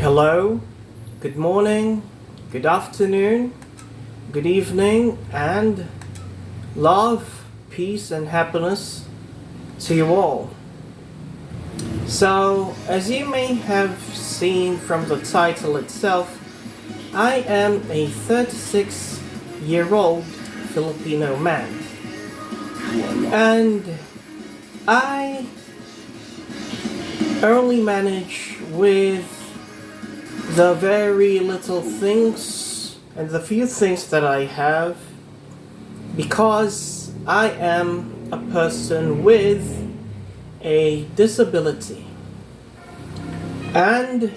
Hello, good morning, good afternoon, good evening, and love, peace, and happiness to you all. So, as you may have seen from the title itself, I am a 36-year-old Filipino man. And I only manage with the very little things and the few things that I have because I am a person with a disability. And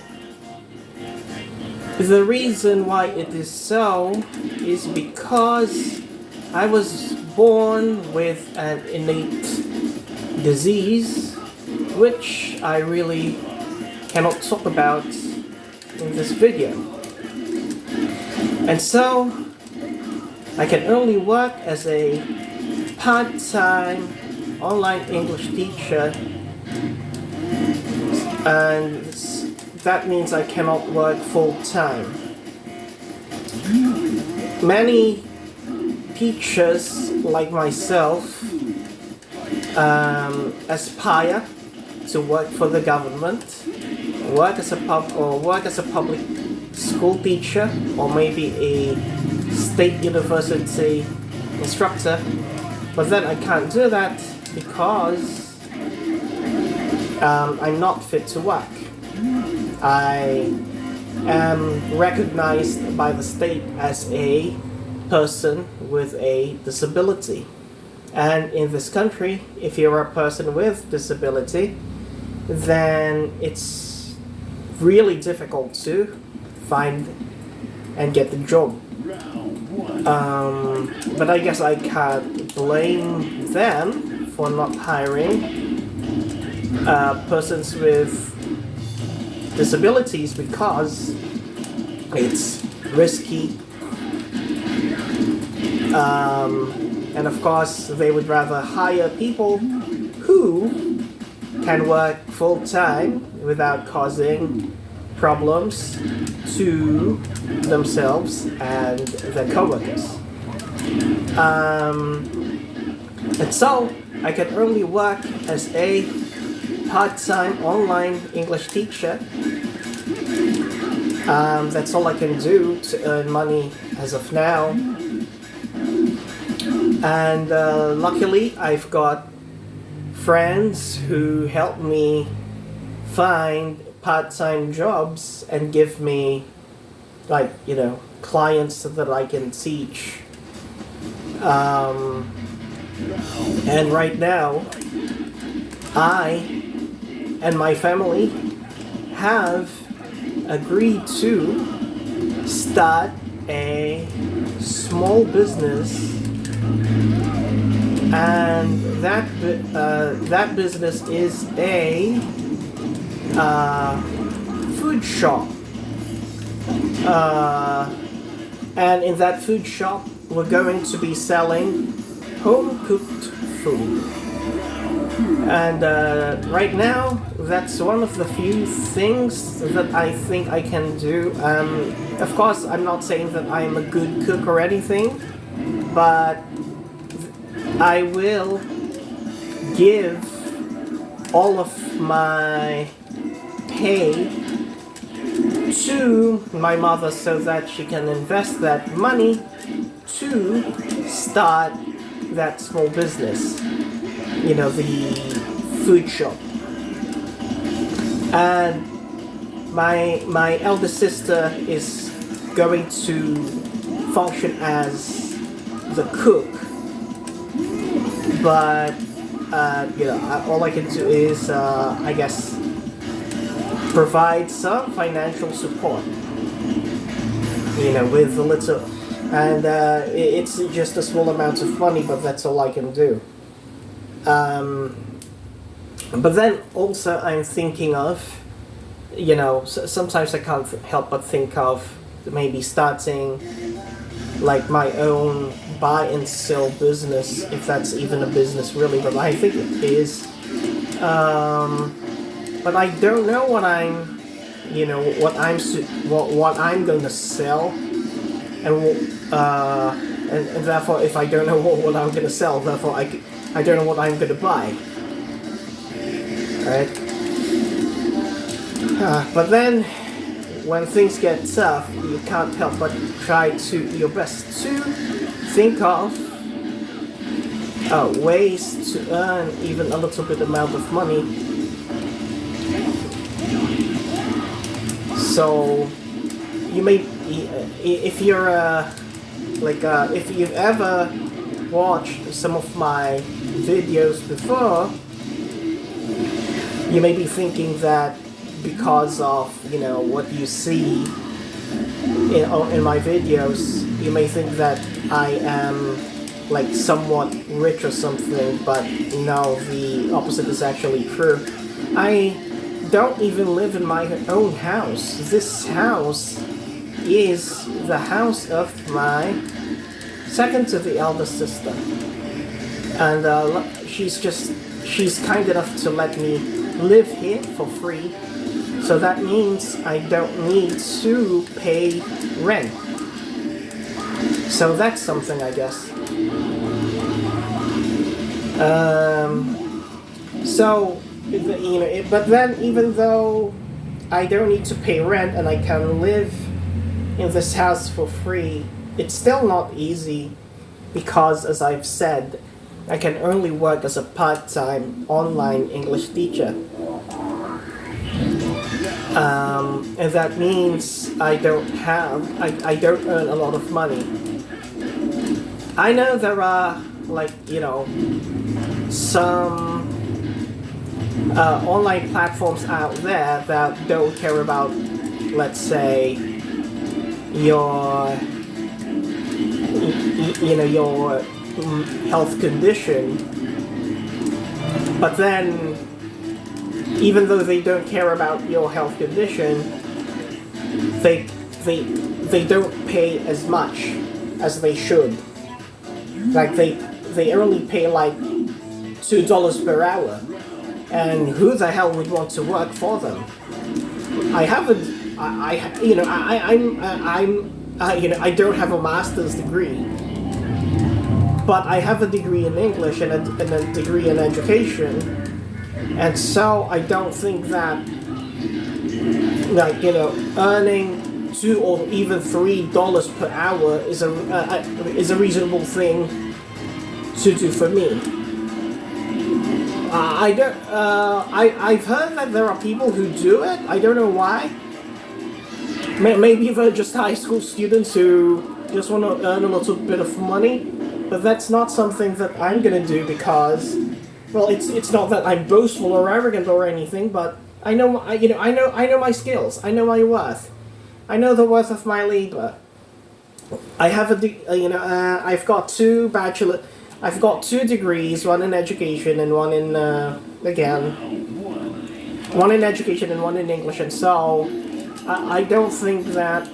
the reason why it is so is because I was born with an innate disease which I really cannot talk about in this video. And so I can only work as a part-time online English teacher, and that means I cannot work full-time. Many teachers like myself aspire to work for the government, work as a public school teacher, or maybe a state university instructor. But then I can't do that because I'm not fit to work. I am recognized by the state as a person with a disability. And in this country, if you're a person with disability, then it's really difficult to find and get the job. But I guess I can't blame them for not hiring persons with disabilities because it's risky. And of course, they would rather hire people who can work full-time without causing problems to themselves and their co-workers. And so, I can only work as a part-time online English teacher. That's all I can do to earn money as of now. And luckily, I've got friends who help me find part-time jobs and give me, clients that I can teach. And right now, I and my family have agreed to start a small business, and that business is a food shop. And in that food shop, we're going to be selling home-cooked food. And right now, that's one of the few things that I think I can do. Of course, I'm not saying that I'm a good cook or anything, but I will give all of my pay to my mother so that she can invest that money to start that small business, the food shop. And my eldest sister is going to function as the cook, but all I can do is I guess provide some financial support, with a little, and it's just a small amount of money, but that's all I can do. But then also I'm thinking of, sometimes I can't help but think of maybe starting like my own buy and sell business, if that's even a business really, but I think it is. But I don't know what I'm what I'm going to sell, and therefore if I don't know what I'm going to sell, therefore I don't know what I'm going to buy. Right? But then when things get tough, you can't help but try your best to think of ways to earn even a little bit amount of money. So you may, if you're if you've ever watched some of my videos before, you may be thinking that because of what you see in my videos, you may think that I am like somewhat rich or something, but no, the opposite is actually true. I don't even live in my own house. This house is the house of my second to the eldest sister, and she's kind enough to let me live here for free. So that means I don't need to pay rent. So that's something, I guess. But then even though I don't need to pay rent and I can live in this house for free, it's still not easy because, as I've said, I can only work as a part-time online English teacher. And that means I don't earn a lot of money. I know there are some online platforms out there that don't care about, let's say, your health condition, but then even though they don't care about your health condition, they don't pay as much as they should. Like they only pay like $2 per hour, and who the hell would want to work for them? I don't have a master's degree, but I have a degree in English and a degree in education. And so I don't think that, earning $2 or even $3 per hour is a reasonable thing to do for me. I've heard that there are people who do it. I don't know why. Maybe they're just high school students who just want to earn a little bit of money, but that's not something that I'm gonna do because. Well, it's not that I'm boastful or arrogant or anything, but I know my skills. I know my worth. I know the worth of my labor. I have I've got two degrees, one in education and one in one in education and one in English, and so I don't think that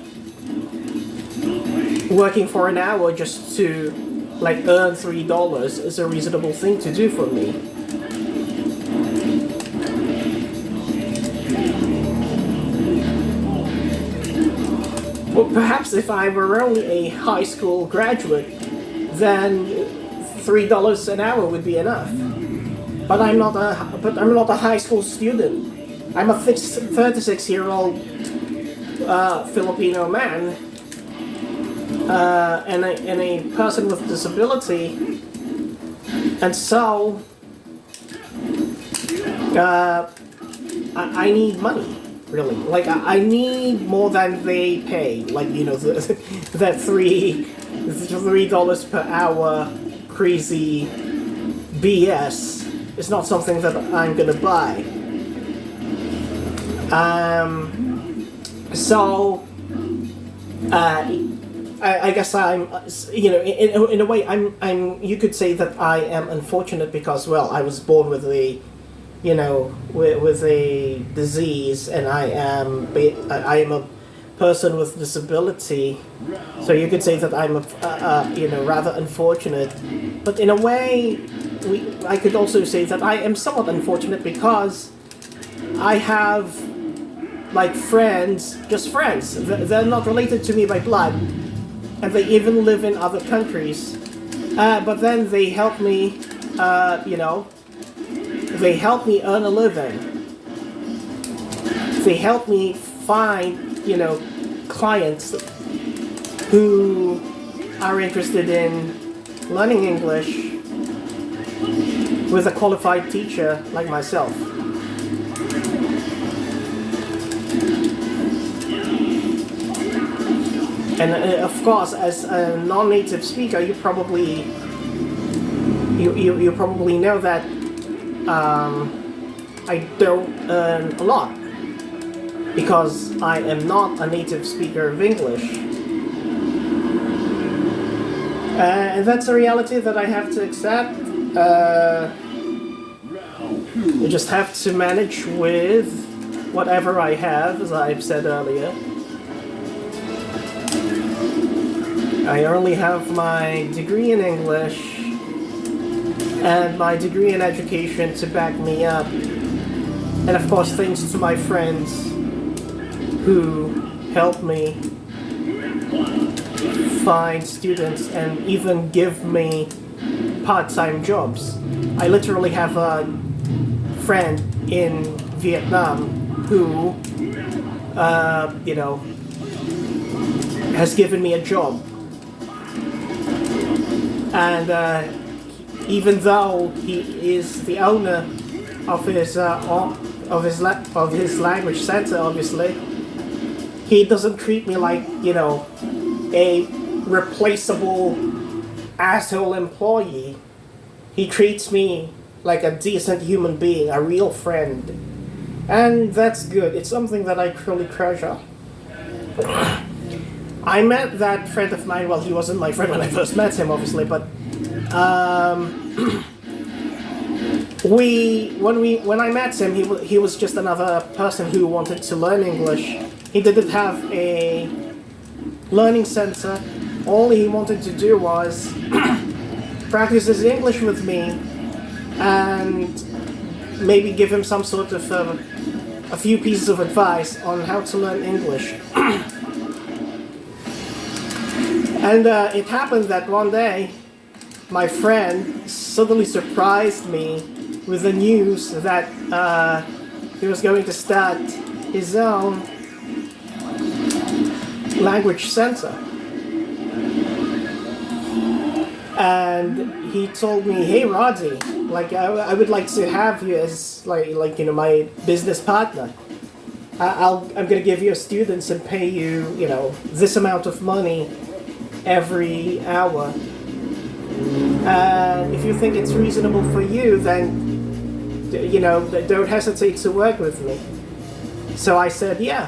working for an hour just to earn $3 is a reasonable thing to do for me. Well, perhaps if I were only a high school graduate, then $3 an hour would be enough. But I'm not a high school student. I'm a 36-year-old Filipino man. And a person with disability, and so I need money, really. I need more than they pay. That $3 per hour crazy BS is not something that I'm gonna buy. I guess I'm, in a way, I'm. You could say that I am unfortunate because, well, I was born with a, with a disease, and I am a person with disability. So you could say that I'm rather unfortunate. But in a way, I could also say that I am somewhat unfortunate because I have, like friends, just friends. They're not related to me by blood, and they even live in other countries. But then they help me, they help me earn a living. They help me find, clients who are interested in learning English with a qualified teacher like myself. And of course, as a non-native speaker, you probably know that I don't earn a lot because I am not a native speaker of English. And that's a reality that I have to accept. You just have to manage with whatever I have, as I've said earlier. I only have my degree in English and my degree in education to back me up. And of course, thanks to my friends who help me find students and even give me part-time jobs. I literally have a friend in Vietnam who, has given me a job. And even though he is the owner of his language center, obviously, he doesn't treat me like, a replaceable asshole employee. He treats me like a decent human being, a real friend. And that's good. It's something that I truly treasure. I met that friend of mine, well, he wasn't my friend when I first met him, obviously, but when I met him, he was just another person who wanted to learn English. He didn't have a learning center. All he wanted to do was practice his English with me and maybe give him some sort of a few pieces of advice on how to learn English. And it happened that one day, my friend suddenly surprised me with the news that he was going to start his own language center. And he told me, "Hey, Roddy, I would like to have you as my business partner. I'm gonna give you students and pay you, this amount of money every hour. If you think it's reasonable for you, then, don't hesitate to work with me." So I said, "Yeah,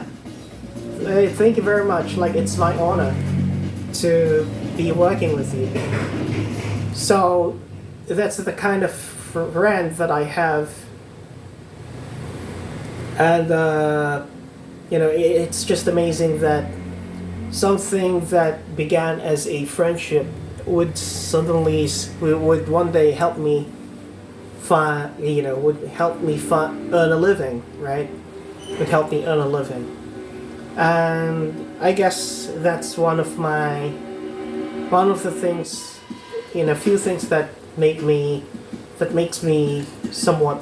thank you very much. It's my honor to be working with you." So that's the kind of friend that I have. And, it's just amazing that something that began as a friendship would one day help me earn a living, right? Would help me earn a living. And I guess that's one of the things, a few things that makes me somewhat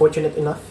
fortunate enough